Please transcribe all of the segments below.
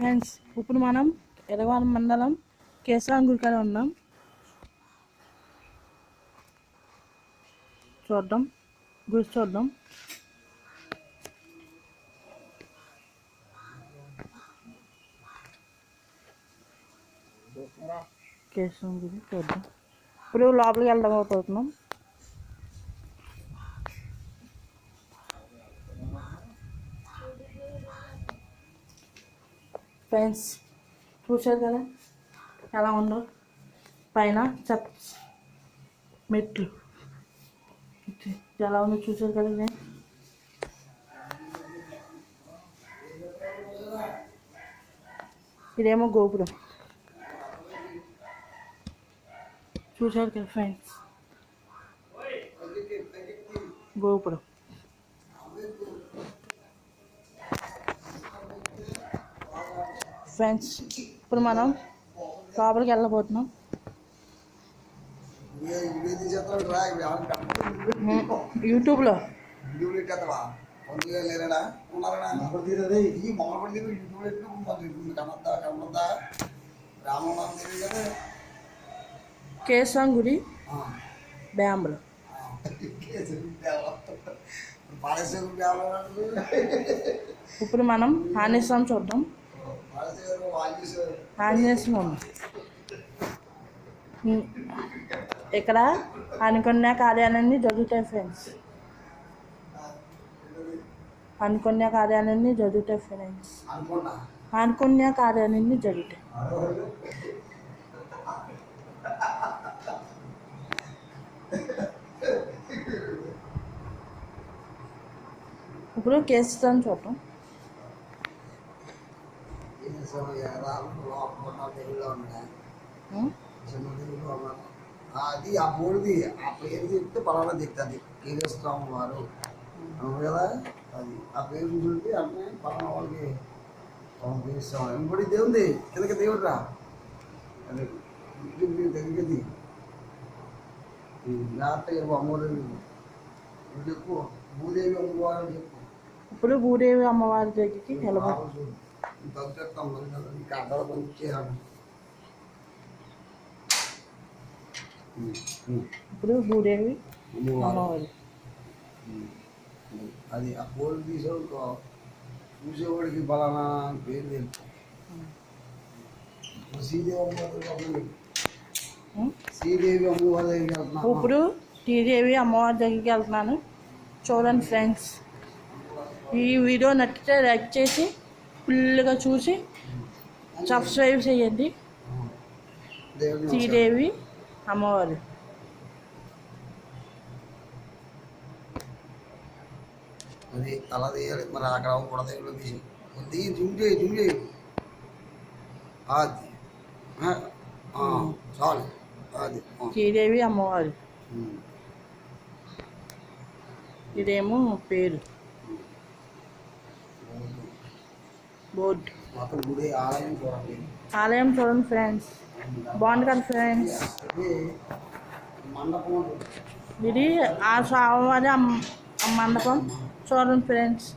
Friends, ఇప్పుడు మనం ఎర్రగొండ మండలం కేశవాన్ గుడి కాడ ఉన్నాం. చూద్దాం, గుడి చూద్దాం. కేశవాన్ గుడి చూద్దాం. ఇప్పుడు లోపలికి వెళ్ళడం అవుతున్నాం. ఫ్రెండ్స్, చూశారు కదా ఎలా ఉందో. పైన మెట్లు ఎలా ఉందో చూశారు కదా. నేను ఇదేమో గోపురం చూశారు కదా ఫ్రెండ్స్. గోపురం ఫ్రెండ్స్, ఇప్పుడు మనం లోపలికి వెళ్ళబోతున్నాం. యూట్యూబ్లో కేశవాన్ గుడి బ్యాంబులో. ఇప్పుడు మనం ఆంజనేయ చూద్దాం. ఆంజనేయ ఇక్కడ అనుకున్న కార్యాలన్నీ జరుగుతాయి ఫ్రెండ్స్. అనుకున్న కార్యాలన్నీ జరుగుతాయి ఫ్రెండ్స్. అనుకున్న కార్యాలన్నీ జరుగుతాయి. ఇప్పుడు కేశవాన్ చూద్దాం. అది ఆ బోర్డుది ఆ పేరు చెప్తే పలానా దిక్తుంది కేశవస్వామి వారు కదా. అది ఆ పేరు చూసుకుంటే అంటే పలానా వాళ్ళకి కేశవస్వామి ఇంకోటి దేవుంది కిందకి దేవుడు రా. అదే దగ్గరికి జాగ్రత్తగా అమ్మవారు చెప్పు. భూదేవి అమ్మవారు చెప్పు. ఇప్పుడు భూదేవి అమ్మవారి దగ్గరికి వెళ్ళబోతున్నాం. ఇంకా అడ్డాలు పంపించేయాలి. ఇప్పుడు భూదేవి అమ్మవారు అది ఆ బోర్డు తీసేవాడు చూసేవాడికి బలానా పేరు తెలుసు. శ్రీదేవి అమ్మవారి శ్రీదేవి అమ్మవారి దగ్గరికి వెళ్తున్నాను. ఇప్పుడు శ్రీదేవి అమ్మవారి దగ్గరికి వెళ్తున్నాను. చూడండి ఫ్రెండ్స్, ఈ వీడియో నచ్చితే లైక్ చేసి ఫుల్గా చూసి సబ్స్క్రైబ్ చేయండి. శ్రీదేవి అమ్మవారు అది తల తీయాలి మరి. అక్కడ కూడా దగ్గర తీసి జూమ్ చేయి. అది చాలు. అది శ్రీదేవి అమ్మవారు. ఇదేమో పేరు బోర్డు. గుడి ఆలయం చూడండి. ఆలయం చూడండి ఫ్రెండ్స్, బాగుంది కదా ఫ్రెండ్స్. మండపం ఇది ఆ స్వామివారి మండపం చూడండి ఫ్రెండ్స్,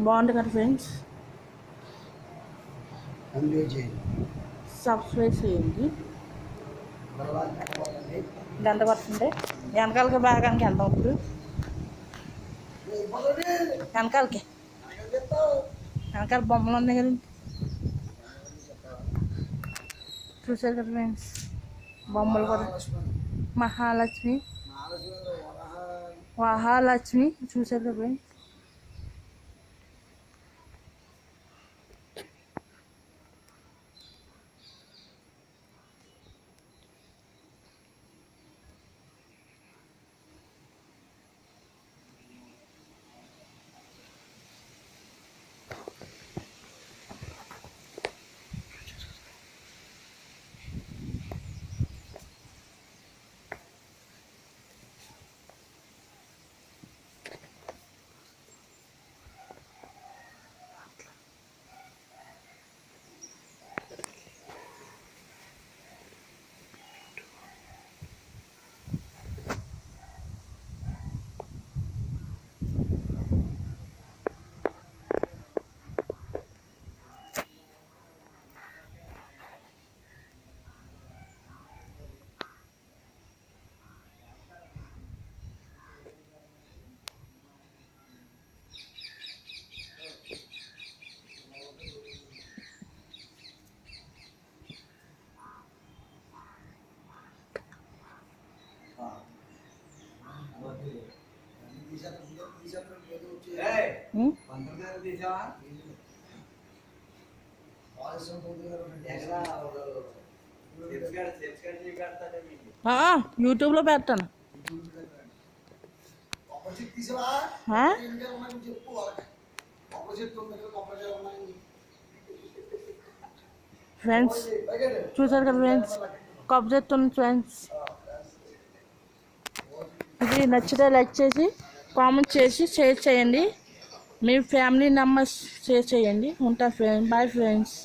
బాగుంది కదా ఫ్రెండ్స్. సబ్స్క్రైబ్ చేయండి. గంట కొట్టండి. వెనకాలకి భాగానికి వెళ్దాం. ఇప్పుడు వెనకాల బొమ్మలు ఉన్నాయి కదా, చూసారు కదా ఫ్రెండ్స్. బొమ్మలు కూడా మహాలక్ష్మి చూసారు కదా ఫ్రెండ్స్. వాయిస్ ఉంటుంది యూట్యూబ్లో పెడతాను. కొబ్బరి చెట్టు తీసావా ఆ? చెప్పు వాళ్ళకి కొబ్బరి చెట్టు ఉంది కదా కొబ్బరి చెట్టు ఉన్నాయి ఫ్రెండ్స్ చూసారు కదా ఫ్రెండ్స్, కొబ్బరి చెట్టు ఉంది ఫ్రెండ్స్. ఇది నచ్చితే లైక్ చేసి కామెంట్ చేసి షేర్ చేయండి. మీ ఫ్యామిలీ మెంబర్స్ షేర్ చేయండి. ఉంటా ఫ్రెండ్స్, బాయ్ ఫ్రెండ్స్.